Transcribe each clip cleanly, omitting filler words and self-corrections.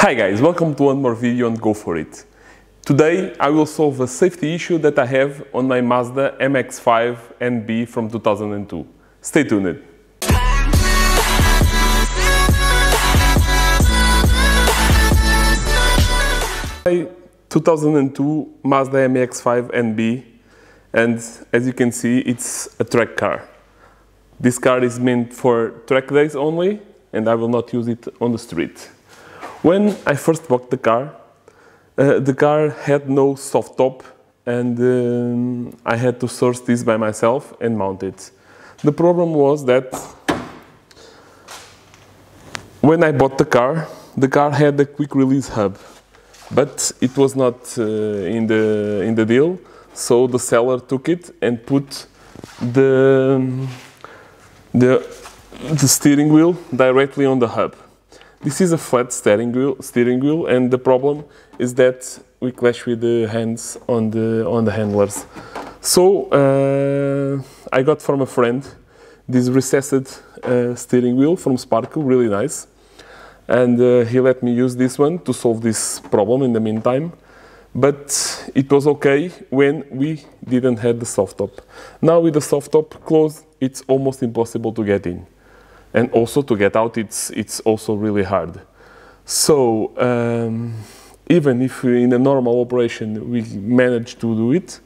Hi guys, welcome to one more video on Go For It. Today I will solve a safety issue that I have on my Mazda MX-5 NB from 2002. Stay tuned. My 2002 Mazda MX-5 NB, and as you can see it's a track car. This car is meant for track days only and I will not use it on the street. When I first bought the car had no soft top and I had to source this by myself and mount it. The problem was that when I bought the car had a quick release hub, but it was not in the deal, so the seller took it and put the steering wheel directly on the hub. This is a flat steering wheel, and the problem is that we clash with the hands on the handlers. So I got from a friend this recessed steering wheel from Sparco, really nice, and he let me use this one to solve this problem in the meantime. But it was okay when we didn't have the soft top. Now with the soft top closed, it's almost impossible to get in. And also to get out, it's also really hard. So even if in a normal operation we manage to do it,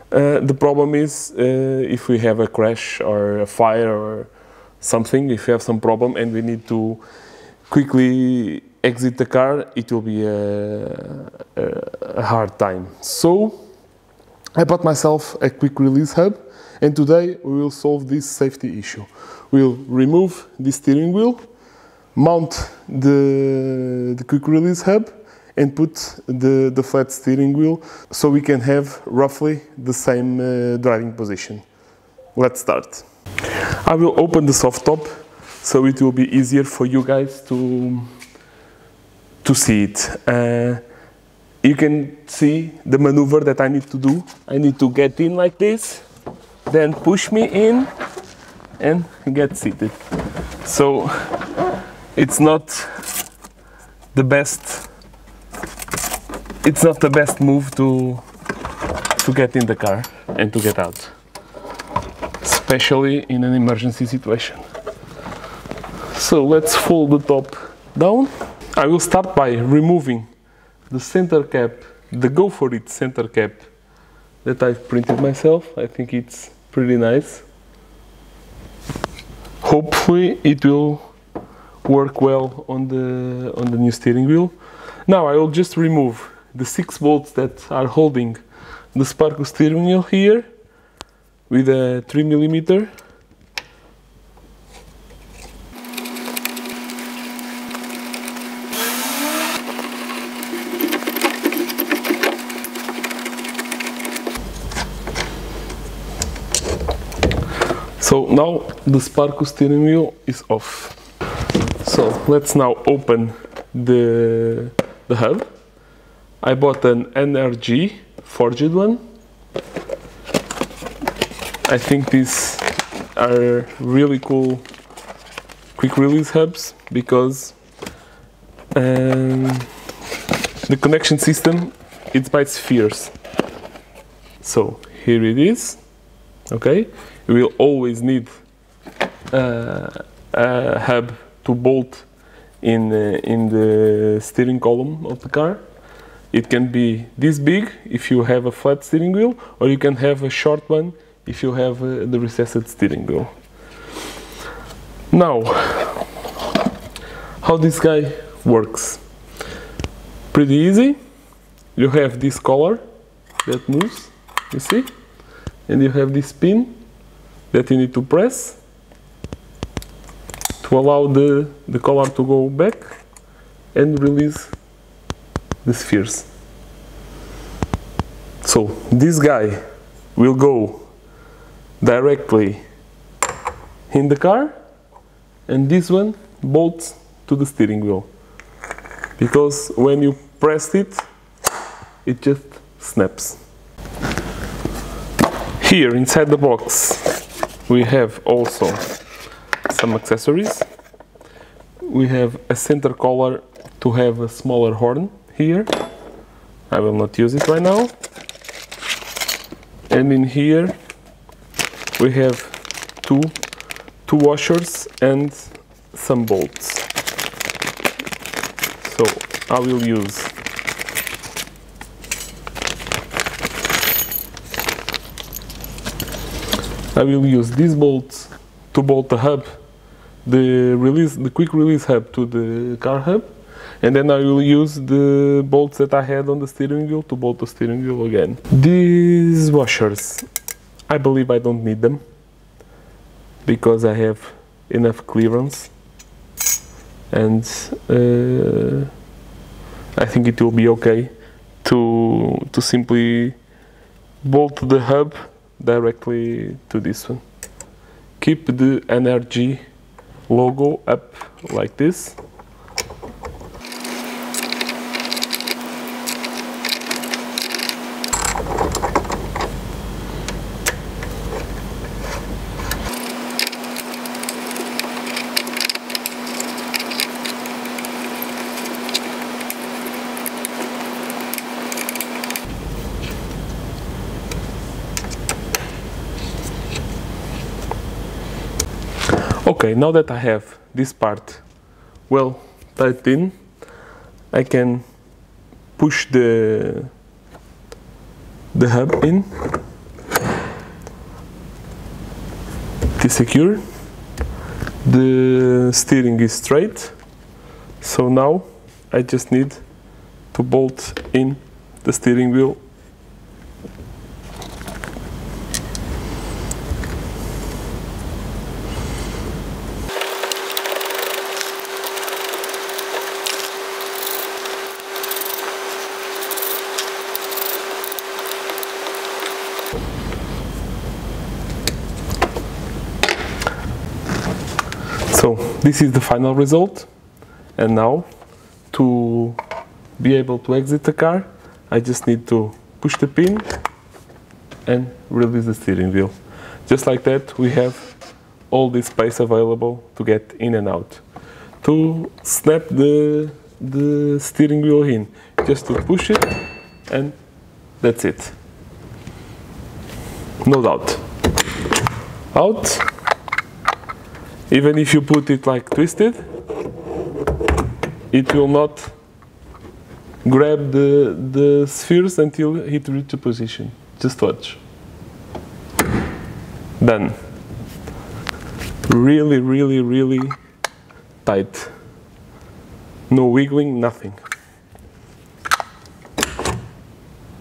the problem is if we have a crash or a fire or something, if we have some problem and we need to quickly exit the car, it will be a hard time. So I bought myself a quick release hub, and today we will solve this safety issue. We'll remove the steering wheel, mount the quick release hub, and put the flat steering wheel so we can have roughly the same driving position. Let's start. I will open the soft top so it will be easier for you guys to see it. You can see the maneuver that I need to do. I need to get in like this, then push me in and get seated. So it's not the best move to get in the car and to get out, especially in an emergency situation. So let's fold the top down. I will start by removing the center cap, the Go For It center cap that I've printed myself. I think it's pretty nice. Hopefully it will work well on the new steering wheel. Now I will just remove the 6 bolts that are holding the Sparco steering wheel here with a 3mm. So now the Sparco steering wheel is off. So let's now open the hub. I bought an NRG forged one. I think these are really cool quick release hubs because the connection system, it's by spheres. So here it is. Okay, you will always need a hub to bolt in the steering column of the car. It can be this big if you have a flat steering wheel, or you can have a short one if you have the recessed steering wheel. Now, how this guy works? Pretty easy. You have this collar that moves, you see? And you have this pin that you need to press to allow the collar to go back and release the spheres. So this guy will go directly in the car, and this one bolts to the steering wheel, because when you press it, it just snaps. Here inside the box we have also some accessories. We have a center collar to have a smaller horn here. I will not use it right now. And in here we have two washers and some bolts. So I will use these bolts to bolt the hub, the quick release hub to the car hub, and then I will use the bolts that I had on the steering wheel to bolt the steering wheel again. These washers, I believe I don't need them because I have enough clearance, and I think it will be okay to simply bolt the hub directly to this one. Keep the NRG logo up like this. Okay, now that I have this part well tied in, I can push the hub in to secure. The steering is straight, so now I just need to bolt in the steering wheel. So this is the final result, and now to be able to exit the car, I just need to push the pin and release the steering wheel. Just like that, we have all this space available to get in and out. To snap the steering wheel in, just to push it, and that's it. No doubt. Out. Even if you put it like twisted, it will not grab the spheres until it reaches a position. Just watch. Done. Really, really, really tight. No wiggling, nothing.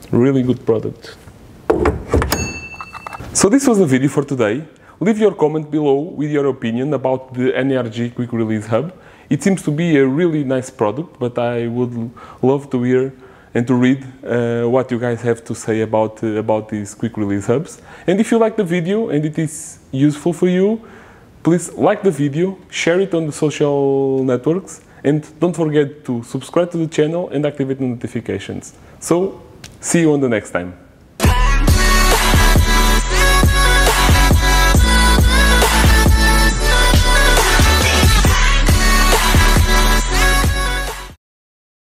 Really good product. So this was the video for today. Leave your comment below with your opinion about the NRG Quick Release Hub. It seems to be a really nice product, but I would love to hear and to read what you guys have to say about these quick release hubs. And if you like the video and it is useful for you, please like the video, share it on the social networks, and don't forget to subscribe to the channel and activate the notifications. So, see you on the next time.